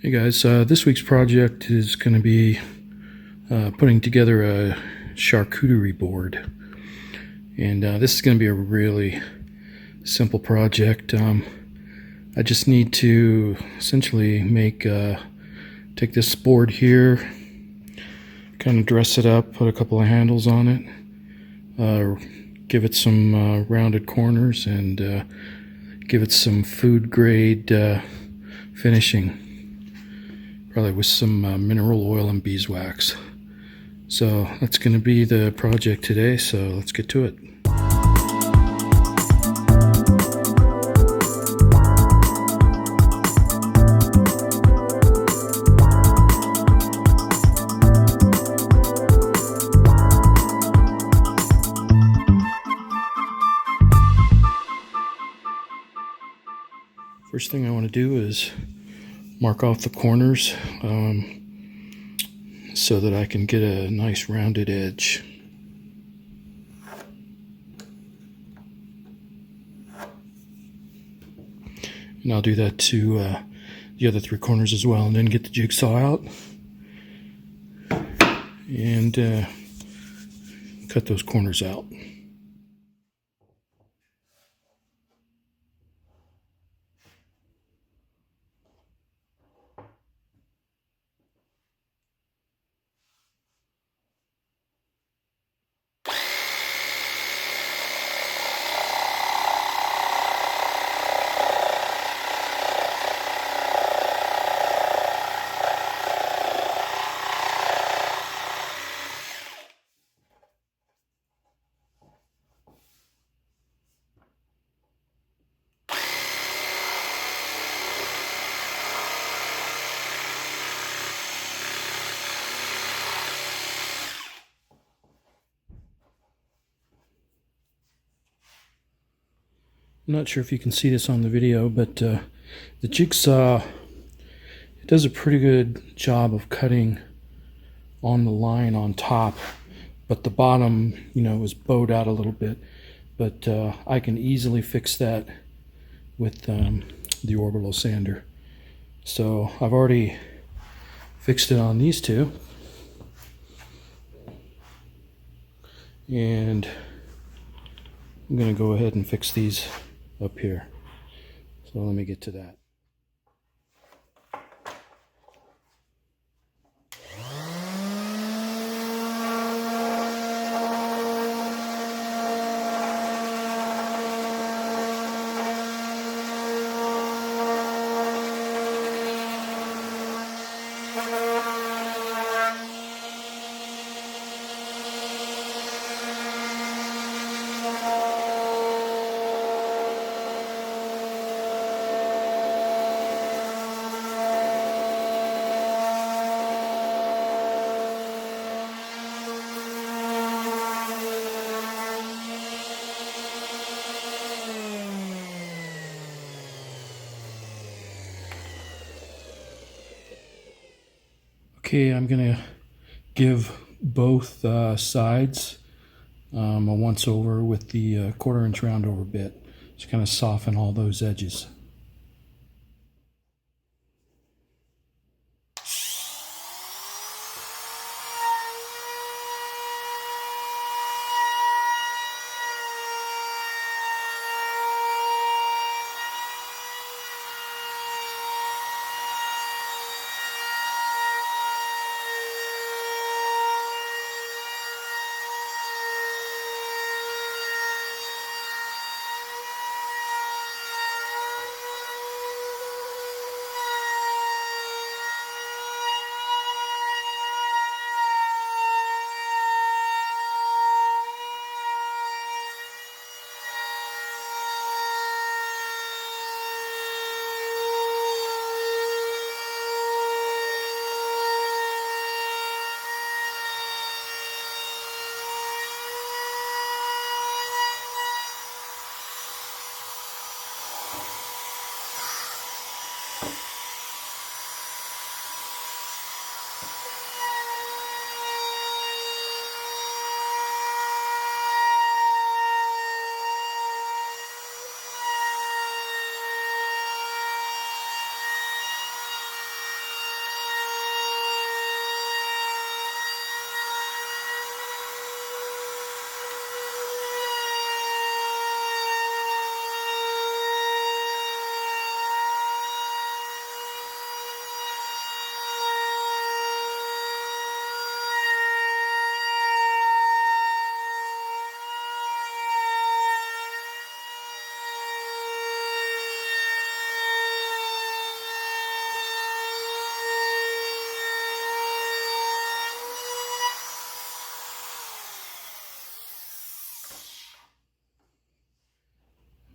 Hey guys, this week's project is going to be putting together a charcuterie board, and this is going to be a really simple project. I just need to essentially take this board here, kind of dress it up, put a couple of handles on it, give it some rounded corners, and give it some food grade finishing. Probably with some mineral oil and beeswax. So that's going to be the project today, so let's get to it. First thing I want to do is mark off the corners so that I can get a nice rounded edge. And I'll do that to the other three corners as well, and then get the jigsaw out and cut those corners out. I'm not sure if you can see this on the video, but the jigsaw, it does a pretty good job of cutting on the line on top, but the bottom, is bowed out a little bit. But I can easily fix that with the orbital sander. So I've already fixed it on these two, and I'm going to go ahead and fix these up here. So let me get to that. Okay, I'm going to give both sides a once over with the 1/4 inch round over bit to kind of soften all those edges.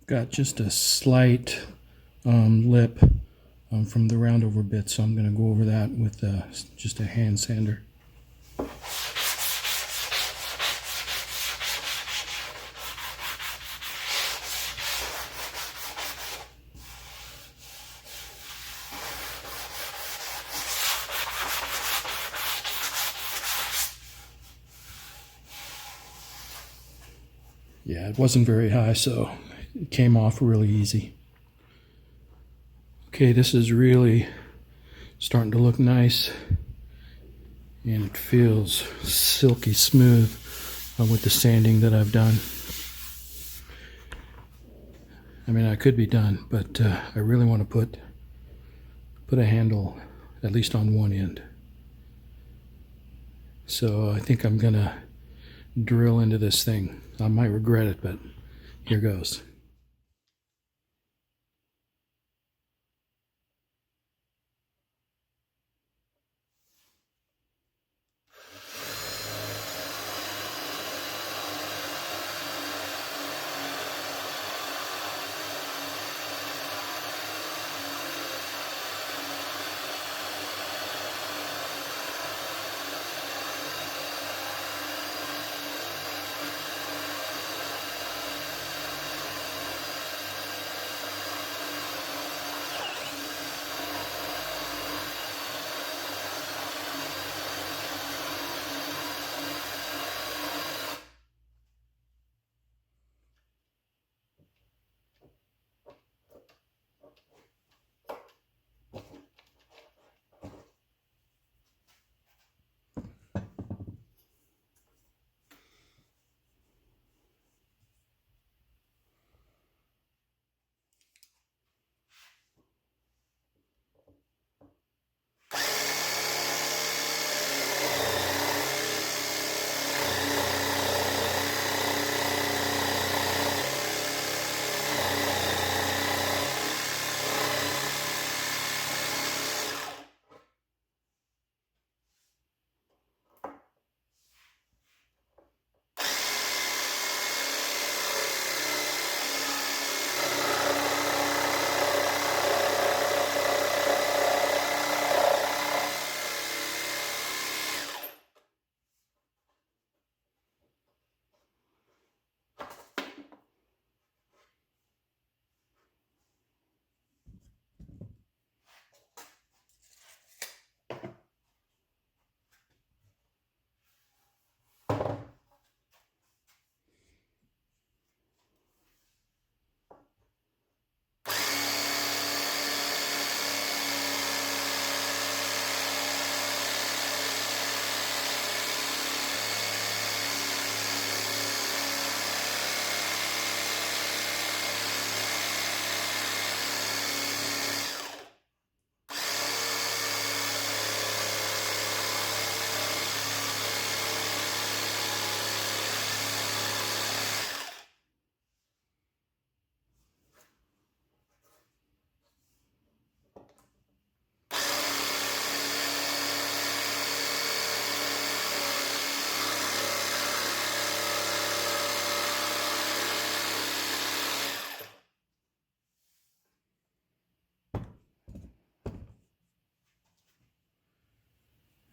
got just a slight lip from the roundover bit, so I'm going to go over that with just a hand sander. Yeah, it wasn't very high, so it came off really easy. Okay, this is really starting to look nice, and it feels silky smooth with the sanding that I've done. I mean, I could be done, but I really want to put a handle at least on one end. So I think I'm gonna drill into this thing. I might regret it, but here goes.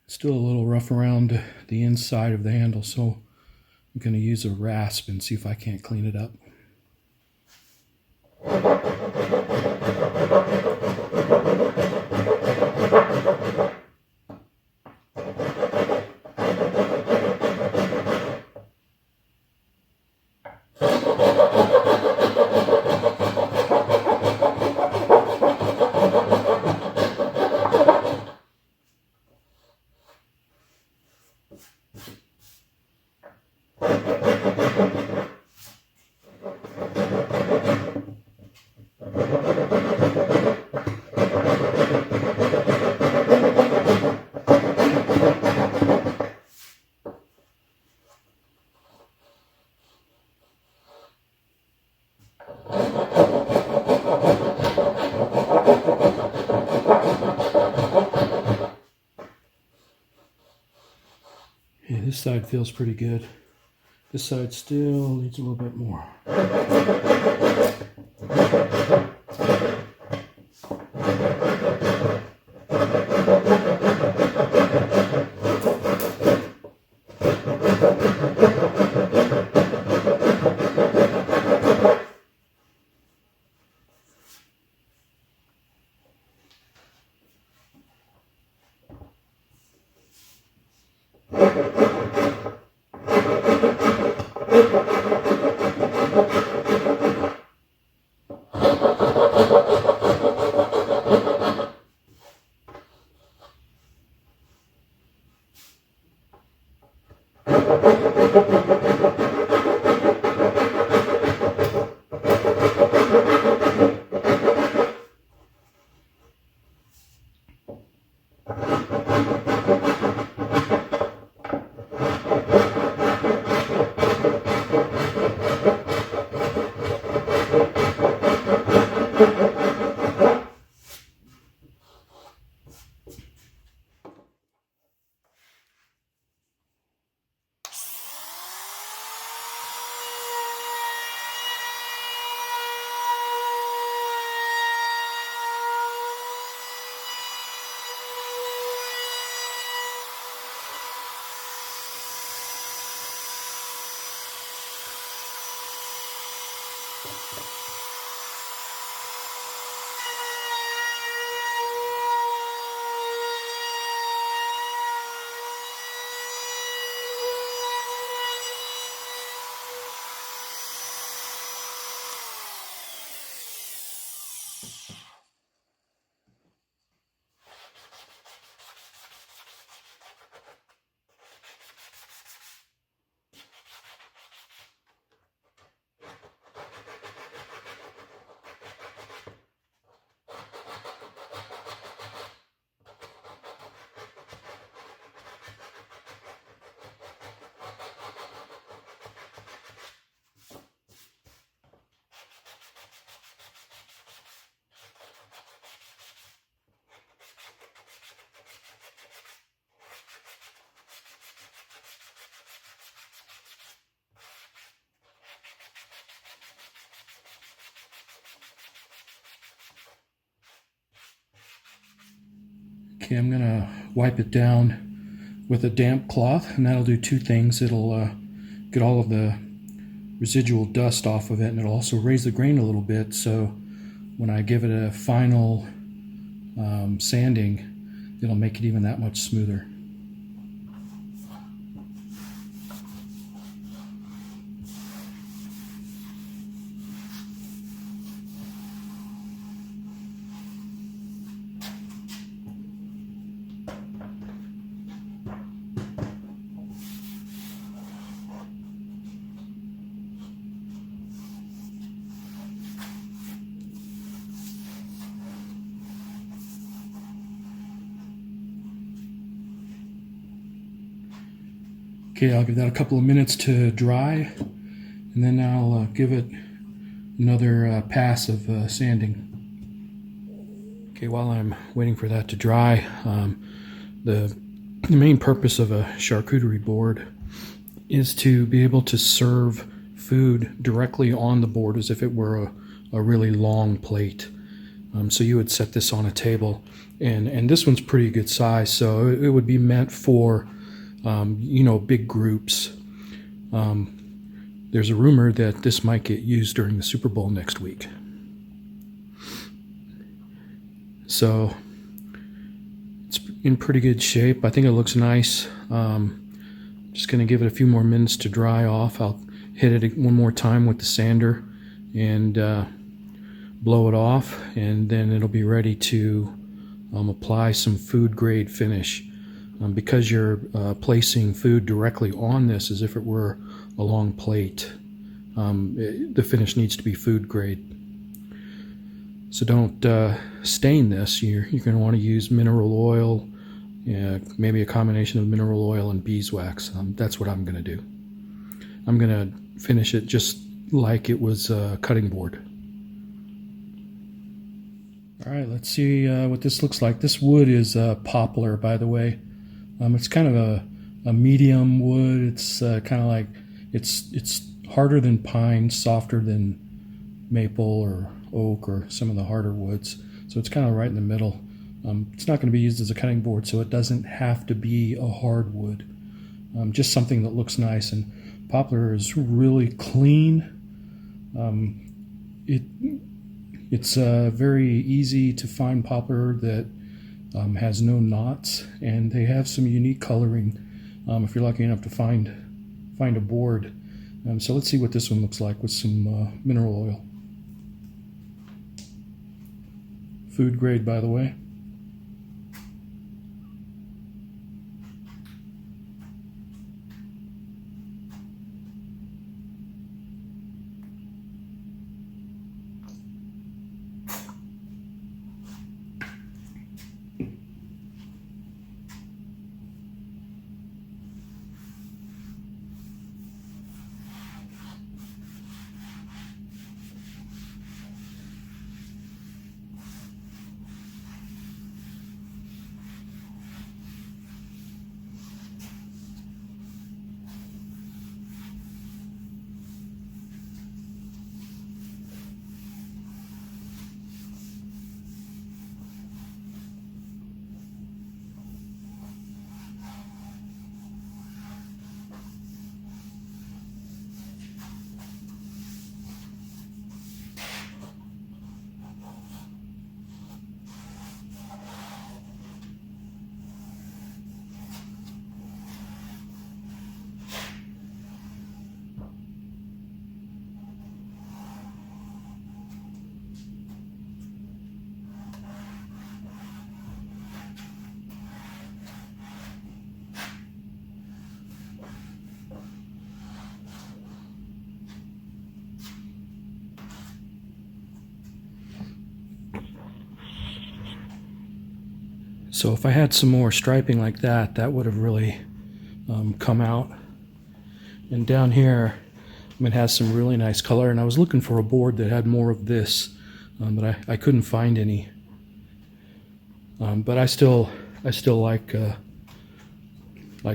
Still a little rough around the inside of the handle, so I'm going to use a rasp and see if I can't clean it up. Yeah, this side feels pretty good. This side still needs a little bit more. Okay, I'm gonna wipe it down with a damp cloth, and that'll do two things. It'll get all of the residual dust off of it, and it'll also raise the grain a little bit, so when I give it a final sanding, it'll make it even that much smoother. Okay, I'll give that a couple of minutes to dry, and then I'll give it another pass of sanding. Okay, while I'm waiting for that to dry, the main purpose of a charcuterie board is to be able to serve food directly on the board as if it were a really long plate. So you would set this on a table, and this one's pretty good size, so it would be meant for big groups. There's a rumor that this might get used during the Super Bowl next week. So it's in pretty good shape. I think it looks nice. Just going to give it a few more minutes to dry off. I'll hit it one more time with the sander and blow it off, and then it'll be ready to apply some food grade finish. Because you're placing food directly on this as if it were a long plate, the finish needs to be food grade. So don't stain this. You're going to want to use mineral oil, maybe a combination of mineral oil and beeswax. That's what I'm going to do. I'm going to finish it just like it was a cutting board. All right, let's see what this looks like. This wood is poplar, by the way. It's kind of a medium wood. It's kind of like, it's harder than pine, softer than maple or oak or some of the harder woods. So it's kind of right in the middle. It's not going to be used as a cutting board, so it doesn't have to be a hardwood. Just something that looks nice. And poplar is really clean. It's very easy to find poplar that has no knots, and they have some unique coloring if you're lucky enough to find a board. So let's see what this one looks like with some mineral oil. Food grade, by the way. So if I had some more striping like that, that would have really come out. And down here, it has some really nice color, and I was looking for a board that had more of this, but I couldn't find any. But I still like the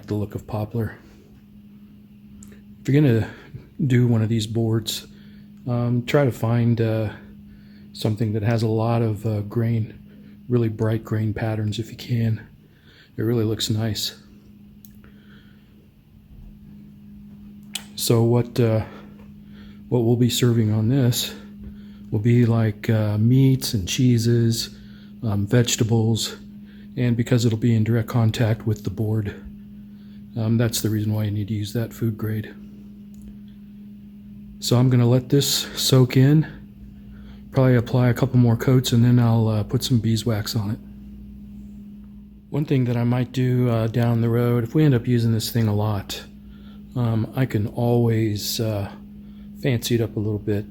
look of poplar. If you're gonna do one of these boards, try to find something that has a lot of grain, really bright grain patterns if you can. It really looks nice. So what we'll be serving on this will be like meats and cheeses, vegetables, and because it'll be in direct contact with the board, that's the reason why you need to use that food grade. So I'm going to let this soak in, probably apply a couple more coats, and then I'll put some beeswax on it. One thing that I might do down the road, if we end up using this thing a lot, I can always fancy it up a little bit.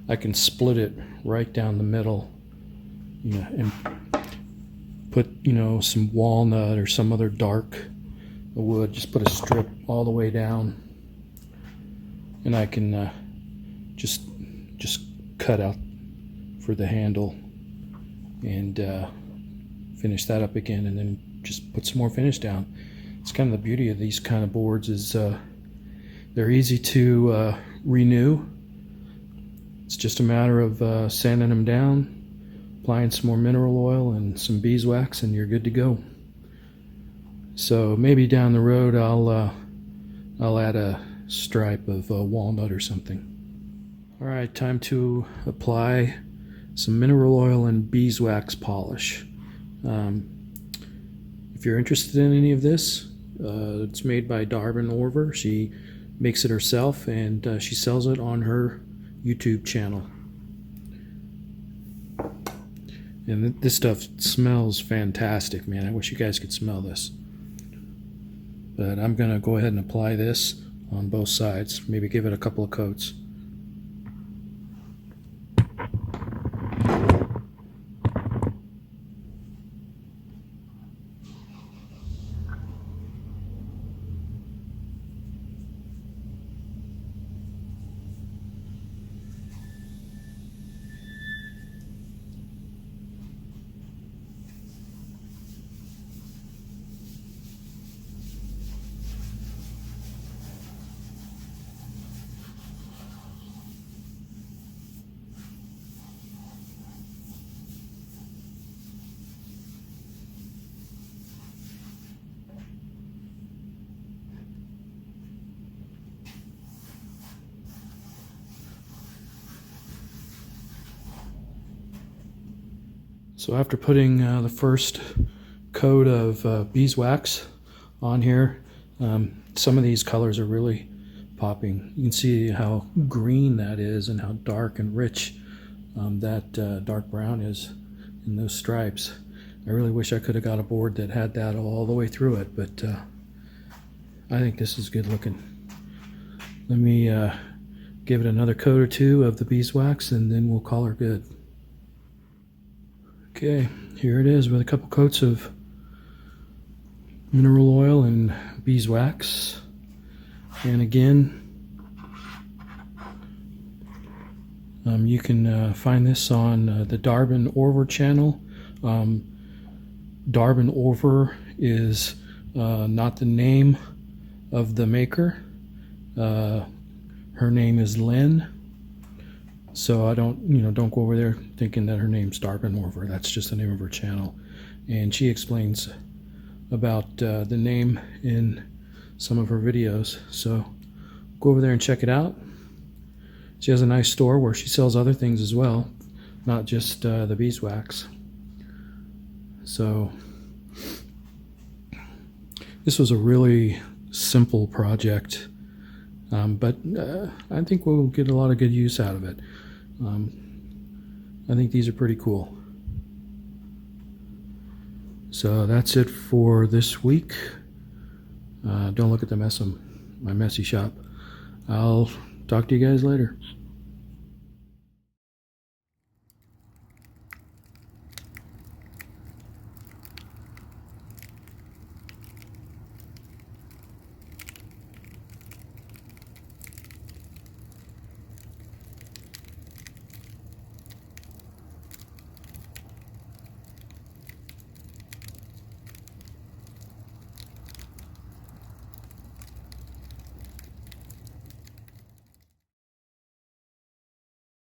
I can split it right down the middle, and put some walnut or some other dark wood. Just put a strip all the way down, and I can just cut out for the handle and finish that up again, and then just put some more finish down. It's kind of the beauty of these kind of boards is they're easy to renew. It's just a matter of sanding them down, applying some more mineral oil and some beeswax, and you're good to go. So maybe down the road I'll add a stripe of walnut or something. All right, time to apply some mineral oil and beeswax polish. If you're interested in any of this, it's made by Darben Orver. She makes it herself, and she sells it on her YouTube channel. And this stuff smells fantastic, man. I wish you guys could smell this. But I'm going to go ahead and apply this on both sides. Maybe give it a couple of coats. So after putting the first coat of beeswax on here, some of these colors are really popping. You can see how green that is and how dark and rich that dark brown is in those stripes. I really wish I could have got a board that had that all the way through it, but I think this is good looking. Let me give it another coat or two of the beeswax, and then we'll call her good. Okay, here it is with a couple coats of mineral oil and beeswax. And again, you can find this on the Darben Orver channel. Darben Orver is not the name of the maker. Her name is Lynn. So I don't go over there thinking that her name's Darben Orver. That's just the name of her channel. And she explains about the name in some of her videos. So go over there and check it out. She has a nice store where she sells other things as well, not just the beeswax. So this was a really simple project, but I think we'll get a lot of good use out of it. I think these are pretty cool. So that's it for this week. Don't look at the mess of my messy shop. I'll talk to you guys later.